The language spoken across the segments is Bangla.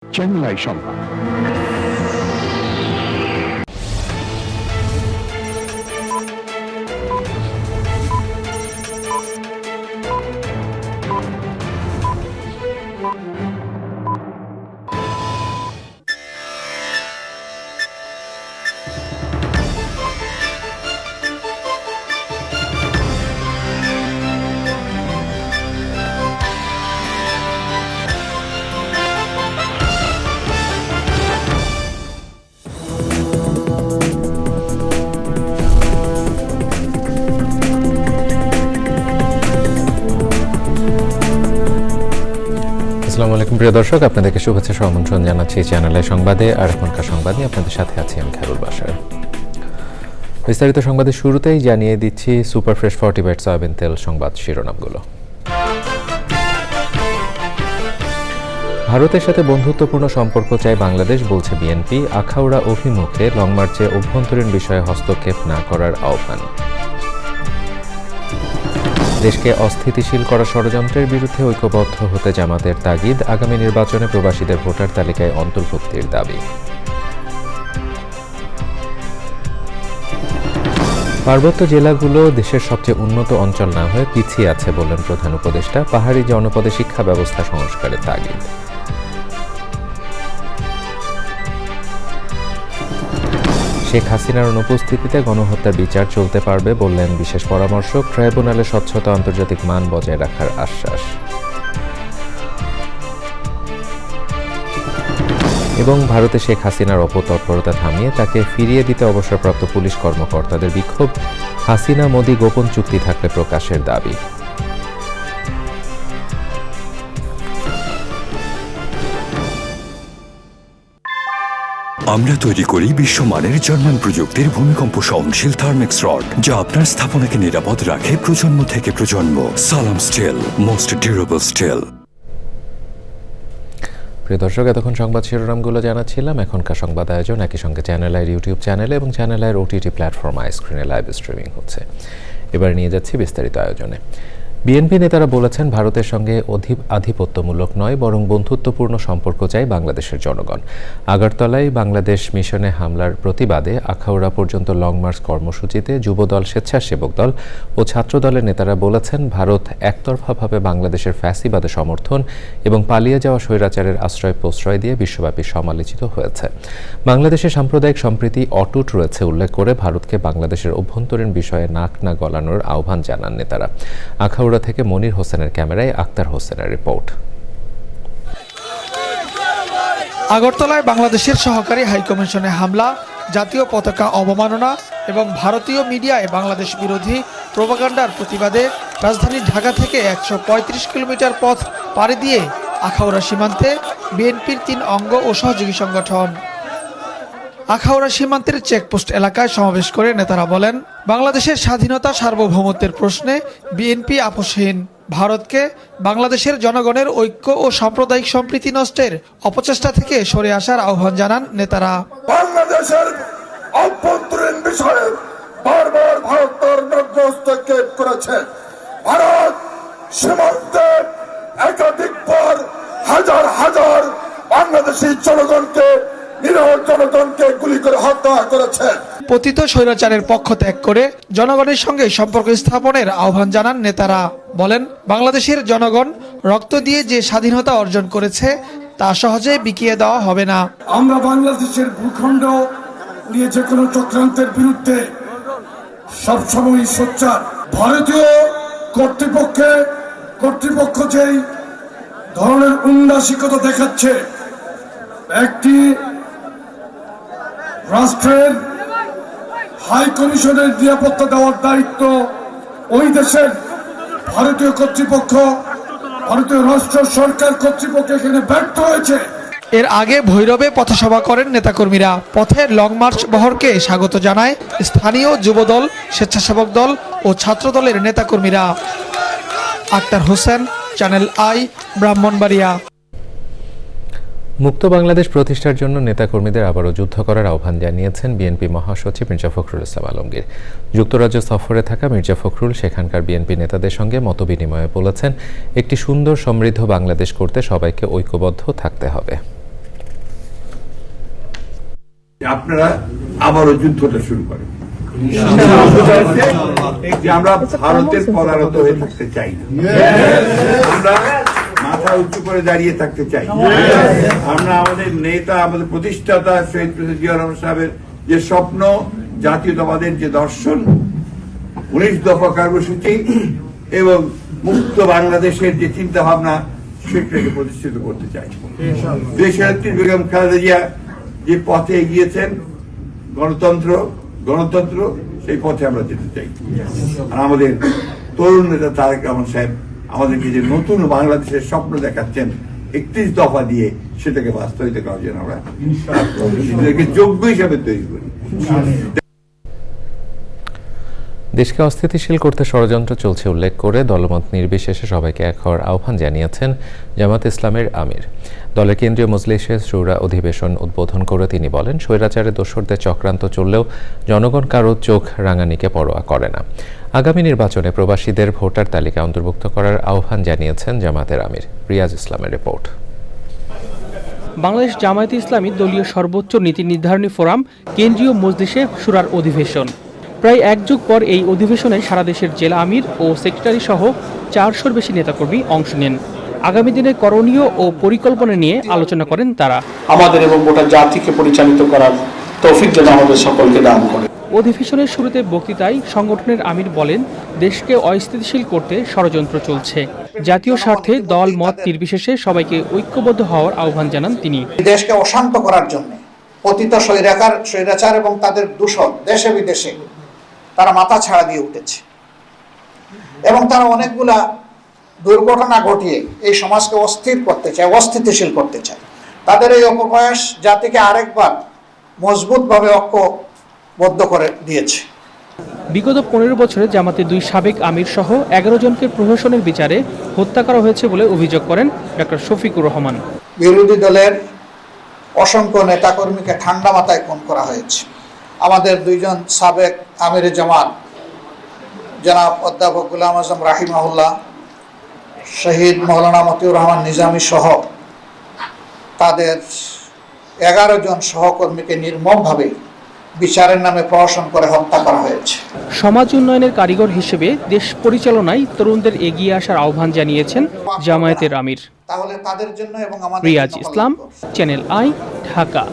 চ্যানেল আই সংবাদ। আসসালামু আলাইকুম প্রিয় দর্শক, আপনাদেরকে শুভেচ্ছা আমন্ত্রণ জানাচ্ছি চ্যানেলের সংবাদে। আর এখনকার সংবাদ নিয়ে আপনাদের সাথে আছি আমি খায়রুল বাশার। বিস্তারিত সংবাদের শুরুতেই জানিয়ে দিচ্ছি সুপার ফ্রেশ ফর্টিফাইড সয়াবিন তেল সংবাদ শিরোনামগুলো। ভারতের সাথে বন্ধুত্বপূর্ণ সম্পর্ক চায় বাংলাদেশ, বলছে বিএনপি। আখাউড়া অভিমুখে লং মার্চে অভ্যন্তরীণ বিষয়ে হস্তক্ষেপ না করার আহ্বান। দেশকে অস্থিতিশীল করা ষড়যন্ত্রের বিরুদ্ধে ঐক্যবদ্ধ হতে জামাতের তাগিদ। আগামী নির্বাচনে প্রবাসীদের ভোটার তালিকায় অন্তর্ভুক্তির দাবি। পার্বত্য জেলাগুলো দেশের সবচেয়ে উন্নত অঞ্চল না হয়ে পিছিয়ে আছে বললেন প্রধান উপদেষ্টা। পাহাড়ি জনপদে শিক্ষা ব্যবস্থা সংস্কারের তাগিদ। শেখ হাসিনার অনুপস্থিতিতে গণহত্যার বিচার চলতে পারবে বললেন বিশেষ পরামর্শক। ট্রাইব্যুনালে স্বচ্ছতা আন্তর্জাতিক মান বজায় রাখার আশ্বাস। এবং ভারতে শেখ হাসিনার অপতৎপরতা থামিয়ে তাকে ফিরিয়ে দিতে অবসরপ্রাপ্ত পুলিশ কর্মকর্তাদের বিক্ষোভ। হাসিনা মোদি গোপন চুক্তি থাকলে প্রকাশের দাবি। আমরা তৈরি করি বিশ্বমানের জার্মান প্রযুক্তির ভূমিকম্প সহনশীল থার্মেক্স রড, যা আপনার স্থাপনাকে নিরাপদ রাখে প্রজন্ম থেকে প্রজন্ম। সালাম স্টিল, মোস্ট ডিউরেবল স্টিল। প্রিয় দর্শক, এতক্ষণ সংবাদ শিরোনামগুলো জানাচ্ছিলাম। এখনকার সংবাদ আয়োজন একই সঙ্গে চ্যানেল আইয়ের ইউটিউব চ্যানেলে এবং চ্যানেল আইয়ের ওটিটি প্ল্যাটফর্ম আইস্ক্রিনে লাইভ স্ট্রিমিং হচ্ছে। এবার নিয়ে যাচ্ছি বিস্তারিত আয়োজনে। বিএনপি নেতারা বলেছেন, ভারতের সঙ্গে আধিপত্যমূলক নয় বরং বন্ধুত্বপূর্ণ সম্পর্ক চায় বাংলাদেশের জনগণ। আগরতলায় বাংলাদেশ মিশনে হামলার প্রতিবাদে আখাউড়া পর্যন্ত লং মার্চ কর্মসূচিতে যুবদল, স্বেচ্ছাসেবক দল ও ছাত্রদলের নেতারা বলেছেন, ভারত একতরফাভাবে বাংলাদেশের ফ্যাসিবাদে সমর্থন এবং পালিয়ে যাওয়া স্বৈরাচারের আশ্রয় প্রশ্রয় দিয়ে বিশ্বব্যাপী সমালোচিত হয়েছে। বাংলাদেশের সাম্প্রদায়িক সম্প্রীতি অটুট রয়েছে উল্লেখ করে ভারতকে বাংলাদেশের অভ্যন্তরীণ বিষয়ে নাক না গলানোর আহ্বান জানান নেতারা। আখাউড়া থেকে মনির হোসেনের ক্যামেরায় আক্তার হোসেনের রিপোর্ট। আগরতলায় বাংলাদেশের সহকারী হাইকমিশনে হামলা, জাতীয় পতাকা অবমাননা এবং ভারতীয় মিডিয়ায় বাংলাদেশ বিরোধী প্রোপাগান্ডার প্রতিবাদে রাজধানী ঢাকা থেকে ১৩৫ কিলোমিটার পথ পাড়ি দিয়ে আখাউড়া সীমান্তে বিএনপির ৩ অঙ্গ ও সহযোগী সংগঠন আখাউড়া সীমান্তের চেকপোস্ট এলাকায় সমাবেশ করে নেতারা বলেন, বাংলাদেশের স্বাধীনতা সার্বভৌমত্বের প্রশ্নে বিএনপি আপোষহীন। ভারতকে বাংলাদেশের জনগণের ঐক্য ও সাম্প্রদায়িক সম্প্রীতি নষ্টের অপচেষ্টা থেকে সরে আসার আহ্বান জানান নেতারা। বাংলাদেশের অভ্যন্তরীণ বিষয়ে বারবার ভারত তার নগ্ন হস্তক্ষেপ করেছে। ভারত সীমান্তে একাধিকবার হাজার হাজার বাংলাদেশি জনগণকে, নিরীহ জনগণকে গুলি করে হত্যা করেছে। পতিত স্বৈরাচারের পক্ষ ত্যাগ করে জনগণের সঙ্গে সম্পর্ক স্থাপনের আহ্বান জানান নেতারা। বলেন, বাংলাদেশের জনগণ রক্ত দিয়ে যে স্বাধীনতা অর্জন করেছে তা সহজে বিকিয়ে দেওয়া হবে না। আমরা বাংলাদেশের ভূখণ্ড নিয়ে যে কোনো চক্রান্তের বিরুদ্ধে সবসময় সোচ্চার। ভারতীয় কর্তৃপক্ষ যেই ধরনের উন্নাসিকতা দেখাচ্ছে, একটি রাষ্ট্রের হাই কমিশনের নিরাপত্তা দেওয়ার দায়িত্ব ওই দেশের ভারতীয় কর্তৃপক্ষ, ভারতীয় রাষ্ট্র সরকার কর্তৃপক্ষ এখানে ব্যর্থ হয়েছে। এর আগে ভৈরবে পথসভা করেন নেতাকর্মীরা। পথে লং মার্চ বহরকে স্বাগত জানায় স্থানীয় যুবদল, স্বেচ্ছাসেবক দল ও ছাত্রদলের নেতাকর্মীরা। Akhtar Hossain, channel I, Brahmanbaria. মুক্ত বাংলাদেশ প্রতিষ্ঠার জন্য নেতাকর্মীদের আবারও যুদ্ধ করার আহ্বান জানিয়েছেন বিএনপি মহাসচিব মির্জা ফখরুল ইসলাম আলমগীর। যুক্তরাজ্য সফরে থাকা মির্জা ফখরুল সেখানকার বিএনপি নেতাদের সঙ্গে মতবিনিময়ে বলেছেন, একটি সুন্দর সমৃদ্ধ বাংলাদেশ করতে সবাইকে ঐক্যবদ্ধ থাকতে হবে। আপনারা আবারও যুদ্ধটা শুরু করেন। যে আমরা ভারতের পরারত হয়ে থাকতে চাই না, আমরা মাথা উঁচু করে দাঁড়িয়ে থাকতে চাই। আমরা আমাদের নেতা, আমাদের প্রতিষ্ঠাতা শহীদ প্রেসিডেন্ট জিয়া রহমান সাহেবের যে স্বপ্ন, জাতীয়তাবাদের যে দর্শন, 19 দফা কর্মসূচি এবং মুক্ত বাংলাদেশের যে চিন্তা ভাবনা, সেটাকে প্রতিষ্ঠিত করতে চাই। দেশনেত্রী বেগম খালেদা জিয়া যে পথে এগিয়েছেন, গণতন্ত্র সেই পথে আমরা যেতে চাই। আর আমাদের তরুণ নেতা তারেক রহমান সাহেব আমাদেরকে যে নতুন বাংলাদেশের স্বপ্ন দেখাচ্ছেন 31 দফা দিয়ে, সেটাকে বাস্তবায়িত করার জন্য আমরা নিজেদেরকে যোগ্য হিসাবে তৈরি করি। দেশকে অস্থিতিশীল করতে ষড়যন্ত্র চলছে উল্লেখ করে দলমত নির্বিশেষে সবাইকে এক হওয়ার আহ্বান জানিয়েছেন জামাত ইসলামের আমির। দলের কেন্দ্রীয় মজলিসের শুরা অধিবেশন উদ্বোধন করে তিনি বলেন, স্বৈরাচারে দোসরদের চক্রান্ত চললেও জনগণ কারো চোখ রাঙানিকে পরোয়া করে না। আগামী নির্বাচনে প্রবাসীদের ভোটার তালিকায় অন্তর্ভুক্ত করার আহ্বান জানিয়েছেন জামাতের আমির। রিয়াজ ইসলামের রিপোর্ট। বাংলাদেশ জামায়াতে ইসলামী দলীয় সর্বোচ্চ নীতি নির্ধারণী ফোরাম কেন্দ্রীয় মজলিসে শুরার অধিবেশন। প্রায় এক যুগ পর এই অধিবেশনে সারা দেশের জেলা আমির ও সেক্রেটারি সহ 400-র বেশি নেতাকর্মী অংশ নেন। আগামী দিনে করণীয় ও পরিকল্পনা নিয়ে আলোচনা করেন তারা। আমাদের এবং গোটা জাতিকে পরিচালিত করার তৌফিক যেন আমাদের সকলকে দান করে। অধিবেশনের শুরুতে বক্তৃতায় সংগঠনের আমির বলেন, দেশকে অস্থিতিশীল করতে ষড়যন্ত্র চলছে। জাতীয় স্বার্থে দল মত নির্বিশেষে সবাইকে ঐক্যবদ্ধ হওয়ার আহ্বান জানান তিনি। দেশকে অশান্ত করার জন্য পতিত স্বৈরাচার এবং তাদের দূষণ দেশে বিদেশে তারা মাথা ছাড়া দিয়ে উঠেছে এবং তারা অনেকগুলা দুর্ঘটনা ঘটিয়ে এই সমাজকে অস্থির করতে চায়, অস্থিতিশীল করতে চায়। তাদের এই অপপ্রয়াস জাতিকে আরেকবার মজবুতভাবে ঐক্যবদ্ধ করে দিয়েছে। বিগত 15 বছরে জামাতে 2 সাবেক আমির সহ 11 জনকে প্রহসনের বিচারে হত্যা করা হয়েছে বলে অভিযোগ করেন ডক্টর শফিকুর রহমান। বিরোধী দলের অসংখ্য নেতাকর্মীকে ঠান্ডা মাথায় খুন করা হয়েছে। আমাদের 2 জন সাবেক আমির জামাত জনাব অধ্যাপক গোলাম আজম রাহিমাহুল্লাহ, শহীদ মৌলানা মতিউর রহমান নিজামী সহ তাদের 11 জন সহকর্মীকে নির্মমভাবে বিচারের নামে প্রহসন করে হত্যা করা হয়েছে। সমাজ উন্নয়নের কারিগর হিসেবে দেশ পরিচালনায় তরুণদের এগিয়ে আসার আহ্বান জানিয়েছেন জামায়াতের আমির। তাহলে তাদের জন্য এবং আমাদের রিয়াজ ইসলাম, চ্যানেল আই, ঢাকা।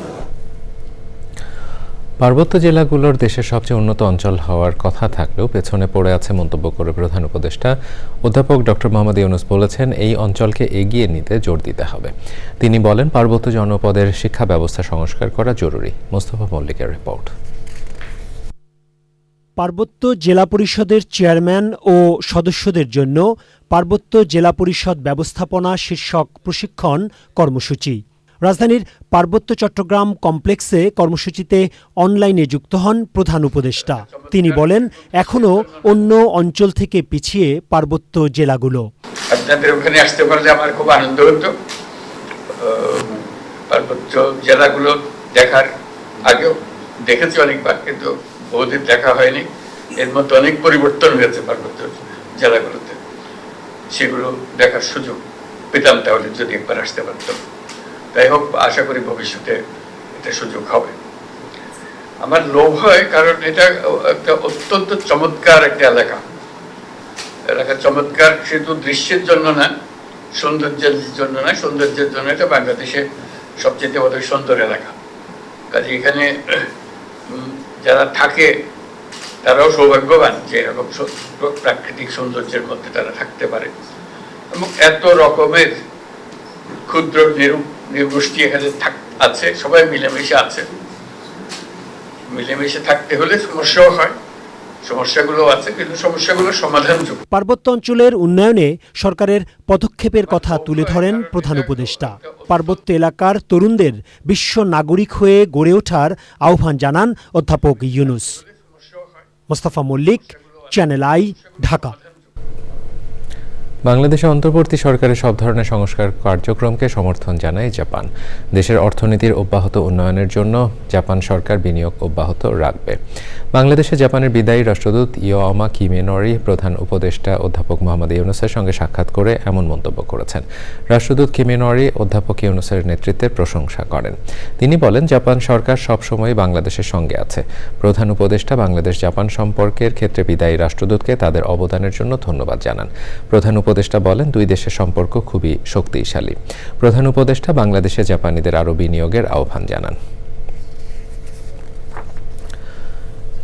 পার্বত্য জেলাগুলোর দেশের সবচেয়ে উন্নত অঞ্চল হওয়ার কথা থাকলেও পেছনে পড়ে আছে মন্তব্য করে প্রধান উপদেষ্টা অধ্যাপক ডক্টর মোহাম্মদ ইউনূস বলেছেন, এই অঞ্চলকে এগিয়ে নিতে জোর দিতে হবে। তিনি বলেন, পার্বত্য জনপদের শিক্ষা ব্যবস্থা সংস্কার করা জরুরি। মোস্তফা মল্লিকের রিপোর্ট। পার্বত্য জেলা পরিষদের চেয়ারম্যান ও সদস্যদের জন্য পার্বত্য জেলা পরিষদ ব্যবস্থাপনা শীর্ষক প্রশিক্ষণ কর্মসূচি। রাজধানীর পার্বত্য চট্টগ্রাম কমপ্লেক্সে কর্মসূচিতে অনলাইনে যুক্ত হন প্রধান উপদেষ্টা। তিনি বলেন, এখনও অন্য অঞ্চল থেকে পিছিয়ে পার্বত্য জেলাগুলো। আপনাদের ওখানে আসতে পারলে আমার খুব আনন্দ হতো। পার্বত্য জেলাগুলো দেখার আগেও দেখেছি অনেকবার, কিন্তু বহুদিন দেখা হয়নি। এর মধ্যে অনেক পরিবর্তন হয়েছে পার্বত্য জেলাগুলোতে। সেগুলো দেখার সুযোগ পেতাম তাহলে যদি একবার আসতে পারতাম। তাই হোক, আশা করি ভবিষ্যতে এটা সুযোগ হবে। আমার লোভ হয়, কারণ এটা একটা অত্যন্ত চমৎকার একটা এলাকা। চমৎকার শুধু দৃশ্যের জন্য না, সৌন্দর্যের জন্য না, সৌন্দর্যের জন্য এটা বাংলাদেশের সবচেয়ে বড় সুন্দর এলাকা। কাজে এখানে যারা থাকে তারাও সৌভাগ্যবান যে এরকম প্রাকৃতিক সৌন্দর্যের মধ্যে তারা থাকতে পারে। এবং এত রকমের ক্ষুদ্র নির্গোষ্ঠী এখানে আছে, সবাই মিলেমিশে আছে। মিলেমিশে থাকতে হলে সমস্যাও হয়, সমস্যাগুলো আছে, কিন্তু সমস্যাগুলো সমাধানযোগ্য। পার্বত্য অঞ্চলের উন্নয়নে সরকারের পদক্ষেপের কথা তুলে ধরেন প্রধান উপদেষ্টা। পার্বত্য এলাকার তরুণদের বিশ্ব নাগরিক হয়ে গড়ে ওঠার আহ্বান জানান অধ্যাপক ইউনূস। Mostafa Mallik, channel I, Dhaka. বাংলাদেশে অন্তর্বর্তী সরকারের সব ধরনের সংস্কার কার্যক্রমকে সমর্থন জানায় জাপান। দেশের অর্থনীতির অব্যাহত উন্নয়নের জন্য জাপান সরকার বিনিয়োগ অব্যাহত রাখবে। বাংলাদেশে জাপানের বিদায়ী রাষ্ট্রদূত ইয়োয়ামা কিমেনরি প্রধান উপদেষ্টা অধ্যাপক মোহাম্মদ ইউনুসের সঙ্গে সাক্ষাৎ করে এমন মন্তব্য করেছেন। রাষ্ট্রদূত কিমেনরি অধ্যাপক ইউনুসের নেতৃত্বের প্রশংসা করেন। তিনি বলেন, জাপান সরকার সবসময় বাংলাদেশের সঙ্গে আছে। প্রধান উপদেষ্টা বাংলাদেশ জাপান সম্পর্কের ক্ষেত্রে বিদায়ী রাষ্ট্রদূতকে তাদের অবদানের জন্য ধন্যবাদ জানান। প্রধান উপদেষ্টা বলেন, দুই দেশের সম্পর্ক খুবই শক্তিশালী। প্রধান উপদেষ্টা বাংলাদেশে জাপানিদের আরও বিনিয়োগের আহ্বান জানান।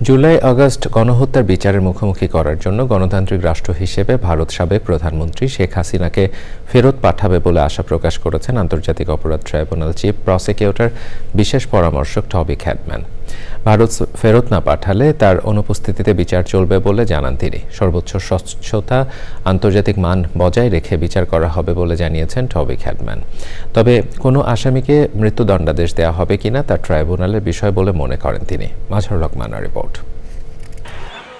জুলাই আগস্ট গণহত্যার বিচারের মুখোমুখি করার জন্য গণতান্ত্রিক রাষ্ট্র হিসেবে ভারত সাবেক প্রধানমন্ত্রী শেখ হাসিনাকে ফেরত পাঠাবে বলে আশা প্রকাশ করেছেন আন্তর্জাতিক অপরাধ ট্রাইব্যুনাল চিফ প্রসিকিউটর বিশেষ পরামর্শক টবি খ্যাডম্যান। ভারত ফেরত না পাঠালে তার অনুপস্থিতিতে বিচার চলবে বলে জানান তিনি। সর্বোচ্চ স্বচ্ছতা, আন্তর্জাতিক মান বজায় রেখে বিচার করা হবে বলে জানিয়েছেন টবি খ্যাডম্যান। তবে কোনো আসামিকে মৃত্যুদণ্ডাদেশ দেওয়া হবে কিনা তা ট্রাইব্যুনালের বিষয় বলে মনে করেন তিনি। মাজহারুল হক মান্নার রিপোর্ট।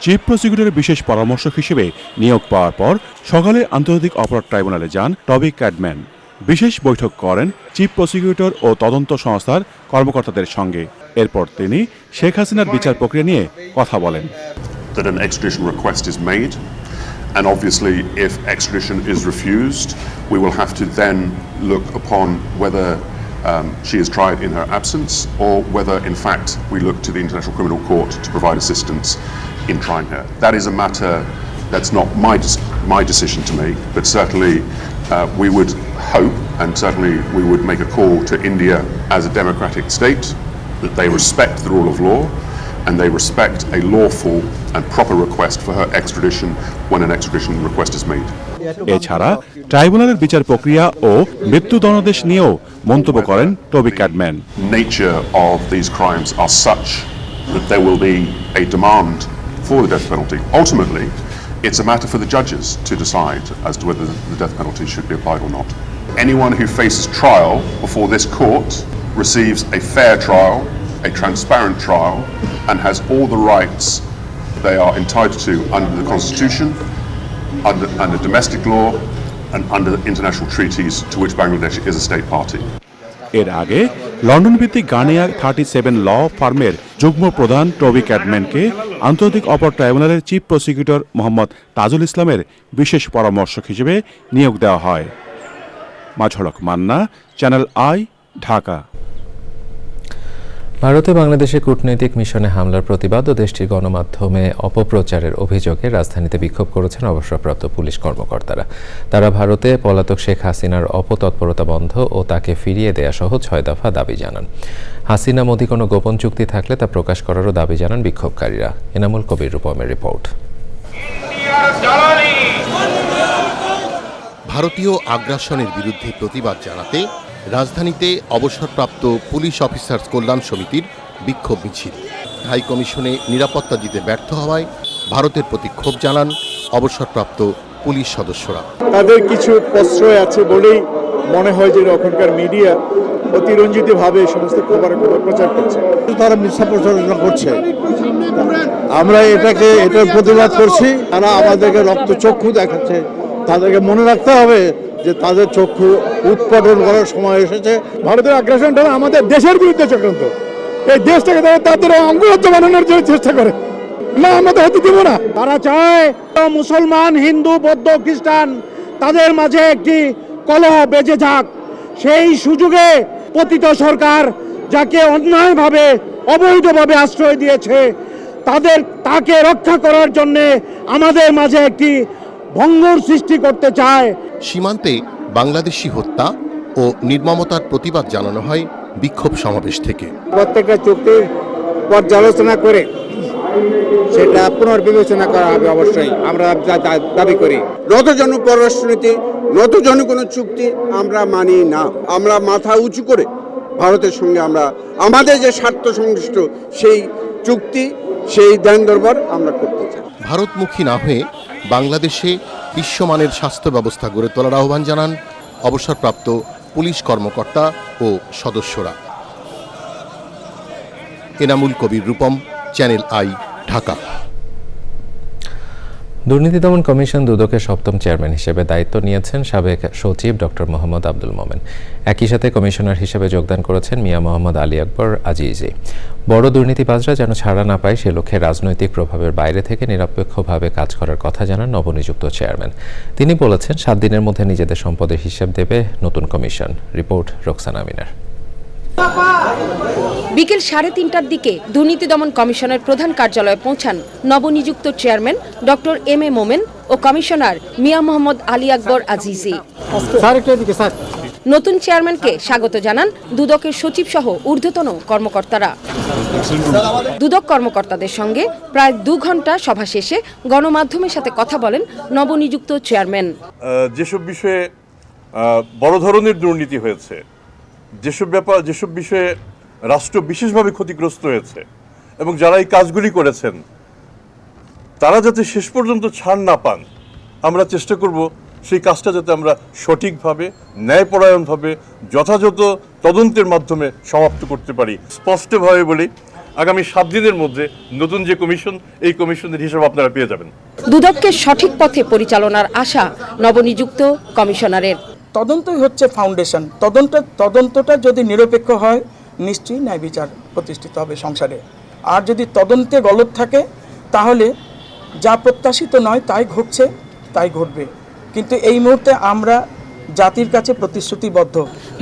চিফ প্রসিকিউটরের বিশেষ পরামর্শক হিসেবে নিয়োগ পাওয়ার পর সকালে আন্তর্জাতিক অপরাধ ট্রাইব্যুনালে যান টবি খ্যাডম্যান। বিশেষ বৈঠক করেন চিফ প্রসিকিউটর ও তদন্ত সংস্থার কর্মকর্তাদের সঙ্গে। এরপর তিনি শেখ হাসিনার বিচার প্রক্রিয়া নিয়ে কথা বলেন। That an extradition request is made, and obviously if extradition is refused, we will have to then look upon whether she is tried in her absence or whether in fact we look to the International Criminal Court to provide assistance in trying her. That is a matter that's not my decision to make, but certainly we would hope and certainly we would make a call to India as a democratic state that they respect the rule of law and they respect a lawful and proper request for her extradition when an extradition request is made. এছাড়া ট্রাইব্যুনালের বিচার প্রক্রিয়া ও মৃত্যুদণ্ডাদেশ নিয়েও মন্তব্য করেন টবি খ্যাডম্যান। Nature of these crimes are such that there will be a demand for the death penalty. Ultimately, it's a matter for the judges to decide as to whether the death penalty should be applied or not. Anyone who faces trial before this court receives a fair trial, a transparent trial, and has all the rights they are entitled to under the Constitution, under domestic law, and under international treaties to which Bangladesh is a state party. এর আগে লন্ডন ভিত্তিক গার্নিয়ার 37 ল ফার্মের যুগ্ম প্রধান টবি খ্যাডম্যানকে আন্তর্জাতিক অপরাধ ট্রাইব্যুনালের চিফ প্রসিকিউটর মোহাম্মদ তাজুল ইসলামের বিশেষ পরামর্শক হিসেবে নিয়োগ দেওয়া হয়। মাজহারুল হক মান্না, চ্যানেল আই, ঢাকা। ভারতে বাংলাদেশের কূটনৈতিক মিশনে হামলার প্রতিবাদ ও দেশটির গণমাধ্যমে অপপ্রচারের অভিযোগে রাজধানীতে বিক্ষোভ করেছেন অবসরপ্রাপ্ত পুলিশ কর্মকর্তারা। তারা ভারতে পলাতক শেখ হাসিনার অপতৎপরতা বন্ধ ও তাকে ফিরিয়ে দেয়া সহ 6 দফা দাবি জানান। হাসিনা মোদি কোনো গোপন চুক্তি থাকলে তা প্রকাশ করারও দাবি জানান বিক্ষোভকারীরা। এনামুল কবির রূপমের রিপোর্ট। ভারতীয় আগ্রাসনের বিরুদ্ধে প্রতিবাদ জানাতে রাজধানীতে অবসরপ্রাপ্ত পুলিশ অফিসার্স কল্যাণ সমিতির বিক্ষোভ মিছিল। হাইকমিশনে নিরাপত্তা দিতে ব্যর্থ হওয়ায় ভারতের প্রতি ক্ষোভ জানান অবসরপ্রাপ্ত পুলিশ সদস্যরা। তাদের কিছু প্রশ্রয় আছে বলেই মনে হয় যে ওখানকার মিডিয়া অতিরঞ্জিতভাবে সমস্ত খবর প্রচার করছে। তারা মিথ্যা প্রচারণা করছে। আমরা এটার প্রতিবাদ করছি। তারা আমাদেরকে রক্তচক্ষু দেখাচ্ছে। তাদেরকে মনে রাখতে হবে যে তাদের চক্ষু উৎপাদন করার সময় এসেছে। ভারতের আগ্রাসনটা আমাদের দেশের বিরুদ্ধে চক্রান্ত। এই দেশটাকে তাদের অঙ্গরাজ্য বানানোর জন্য চেষ্টা করে। না, আমরা তো হতে দেব না। তারা চায় মুসলমান, হিন্দু, বৌদ্ধ, খ্রিস্টান তাদের মাঝে একটি কলহ বেজে যাক। সেই সুযোগে পতিত সরকার যাকে অন্যায়ভাবে অবৈধভাবে আশ্রয় দিয়েছে তাকে রক্ষা করার জন্য আমাদের মাঝে একটি ভঙ্গুর সৃষ্টি করতে চায়। সীমান্তে বাংলাদেশি হত্যা ও নির্মমতার প্রতিবাদ জানানো হয় বিক্ষোভ সমাবেশ থেকে। প্রত্যেকটা চুক্তির পর্যালোচনা করে সেটা পুনর্বিবেচনা করা হবে। অবশ্যই আমরা দাবি করি নতজন পররাষ্ট্রনীতি, নতজন কোনো চুক্তি আমরা মানি না। আমরা মাথা উঁচু করে ভারতের সঙ্গে আমরা আমাদের যে স্বার্থ সংশ্লিষ্ট সেই চুক্তি, সেই দেন দরবার আমরা করতে চাই। ভারতমুখী না হয়ে বাংলাদেশে বিশ্বমানের স্বাস্থ্য ব্যবস্থা গড়ে তোলার আহ্বান জানান অবসরপ্রাপ্ত পুলিশ কর্মকর্তা ও সদস্যরা। Enamul Kabir Rupam, channel I, Dhaka. দুর্নীতি দমন কমিশন দুদকের সপ্তম চেয়ারম্যান হিসেবে দায়িত্ব নিয়েছেন সাবেক সচিব ডক্টর মোহাম্মদ আব্দুল মোমেন। একই সাথে কমিশনার হিসেবে যোগদান করেছেন মিয়া মোহাম্মদ আলী আকবর আজিজি। বড় দুর্নীতিবাজরা যেন ছাড়া না পায় সে লক্ষ্যে রাজনৈতিক প্রভাবের বাইরে থেকে নিরপেক্ষভাবে কাজ করার কথা জানান নবনিযুক্ত চেয়ারম্যান। তিনি বলেছেন 7 দিনের মধ্যে নিজেদের সম্পদের হিসাব দেবে নতুন কমিশন। রিপোর্ট রোকসানা আমিনার। বিকেল 3:30টার দিকে দুর্নীতি দমন কমিশনের প্রধান কার্যালয়ে পৌঁছান নবনিযুক্ত chairman doctor M A Momen O commissioner Mia Mohammad Ali Akbar Azizi. নতুন চেয়ারম্যানকে স্বাগত জানান দুদকের সচিব সহ ঊর্ধ্বতন কর্মকর্তারা। দুদক কর্মকর্তাদের সঙ্গে প্রায় 2 ঘন্টা সভা শেষে গণমাধ্যমের সাথে কথা বলেন নবনিযুক্ত চেয়ারম্যান। যেসব বিষয়ে বড় ধরনের দুর্নীতি হয়েছে, যেসব বিষয়ে রাষ্ট্র বিশেষভাবে ক্ষতিগ্রস্ত হয়েছে এবং যারা এই কাজগুলি করেছেন তারা যাতে শেষ পর্যন্ত ছাড় না পান, আমরা চেষ্টা করব সেই কাজটা যাতে আমরা সঠিকভাবে, ন্যায়পরায়ণভাবে, যথাযথ তদন্তের মাধ্যমে সমাপ্ত করতে পারি। স্পষ্টভাবে বলি, আগামী 7 দিনের মধ্যে নতুন যে কমিশন, এই কমিশনের হিসাব আপনারা পেয়ে যাবেন। দুদককে সঠিক পথে পরিচালনার আশা নবনিযুক্ত কমিশনারের। তদন্তই হচ্ছে ফাউন্ডেশন। তদন্তটা যদি নিরপেক্ষ হয় নিশ্চয়ই ন্যায় বিচার প্রতিষ্ঠিত হবে সংসারে। আর যদি তদন্তে গলত থাকে তাহলে যা প্রত্যাশিত নয় তাই ঘটছে, তাই ঘটবে। কিন্তু এই মুহূর্তে আমরা জাতির কাছে প্রতিশ্রুতিবদ্ধ।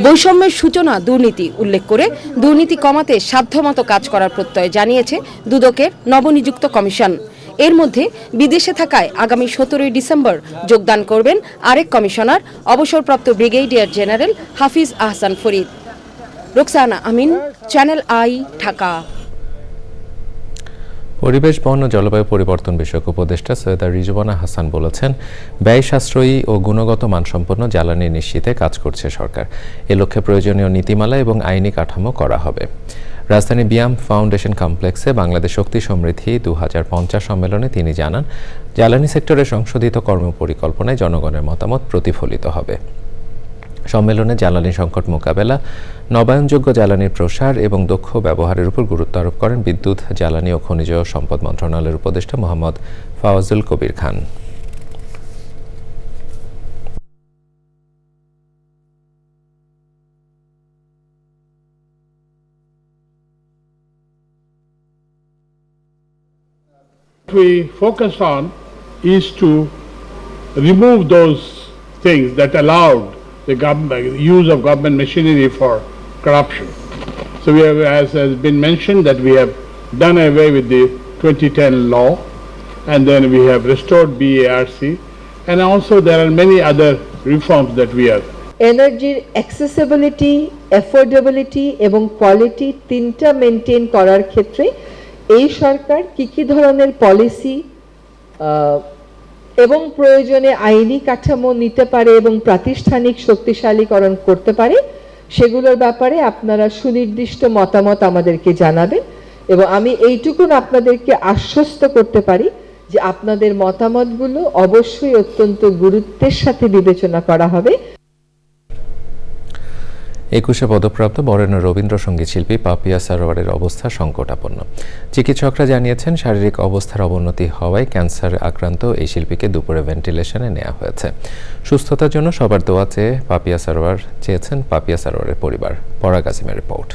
বৈষম্যের সূচনা দুর্নীতি উল্লেখ করে দুর্নীতি কমাতে সাধ্যমতো কাজ করার প্রত্যয় জানিয়েছে দুদকের নবনিযুক্ত কমিশন। এর মধ্যে বিদেশে থাকায় আগামী 17 ডিসেম্বর যোগদান করবেন আরেক কমিশনার অবসরপ্রাপ্ত brigadier general Hafiz Ahsan Farid. Roksana Amin, channel I, Dhaka. পরিবেশ, বন ও জলবায়ু পরিবর্তন বিষয়ক উপদেষ্টা সৈয়দা রিজওয়ানা হাসান বলেছেন, ব্যয় সাশ্রয়ী ও গুণগত মানসম্পন্ন জ্বালানি নিশ্চিতে কাজ করছে সরকার। এ লক্ষ্যে প্রয়োজনীয় নীতিমালা এবং আইনি কাঠামো করা হবে। রাজধানী বিয়াম ফাউন্ডেশন কমপ্লেক্সে বাংলাদেশ শক্তি সমৃদ্ধি 2050 সম্মেলনে তিনি জানান, জ্বালানি সেক্টরের সংশোধিত কর্মপরিকল্পনায় জনগণের মতামত প্রতিফলিত হবে। সম্মেলনে জ্বালানি সংকট মোকাবেলা, নবায়নযোগ্য জ্বালানির প্রসার এবং দক্ষ ব্যবহারের উপর গুরুত্ব আরোপ করেন বিদ্যুৎ, জ্বালানি ও খনিজ সম্পদ মন্ত্রণালয়ের উপদেষ্টা Mohammad ফাওয়াজুল Kabir Khan. we focus on is to remove those things that allowed the use of government machinery for corruption. So we have, as has been mentioned, that we have done away with the 2010 law, and then we have restored BARC, and also there are many other reforms that we have. এনার্জির অ্যাক্সেসিবিলিটি, অ্যাফোর্ডেবিলিটি এবং কোয়ালিটি তিনটা মেনটেন করার ক্ষেত্রে এই সরকার কি ধরনের পলিসি এবং প্রয়োজনে আইনি কাঠামো নিতে পারে এবং প্রাতিষ্ঠানিক শক্তিশালীকরণ করতে পারে সেগুলোর ব্যাপারে আপনারা সুনির্দিষ্ট মতামত আমাদেরকে জানাবেন। এবং আমি এইটুকুন আপনাদেরকে আশ্বস্ত করতে পারি যে আপনাদের মতামতগুলো অবশ্যই অত্যন্ত গুরুত্বের সাথে বিবেচনা করা হবে। 21 পদকপ্রাপ্ত বরেণ্য রবীন্দ্রসঙ্গীত শিল্পী পাপিয়া সারোয়ারের অবস্থা সংকটাপন্ন। চিকিৎসকরা জানিয়েছেন, শারীরিক অবস্থার অবনতি হওয়ায় ক্যান্সারে আক্রান্ত এই শিল্পীকে দুপুরে ভেন্টিলেশনে নেওয়া হয়েছে। সুস্থতার জন্য সবার দোয়া চেয়েছেন পাপিয়া সারোয়ারের পরিবার। পরাগ আসিমের রিপোর্ট।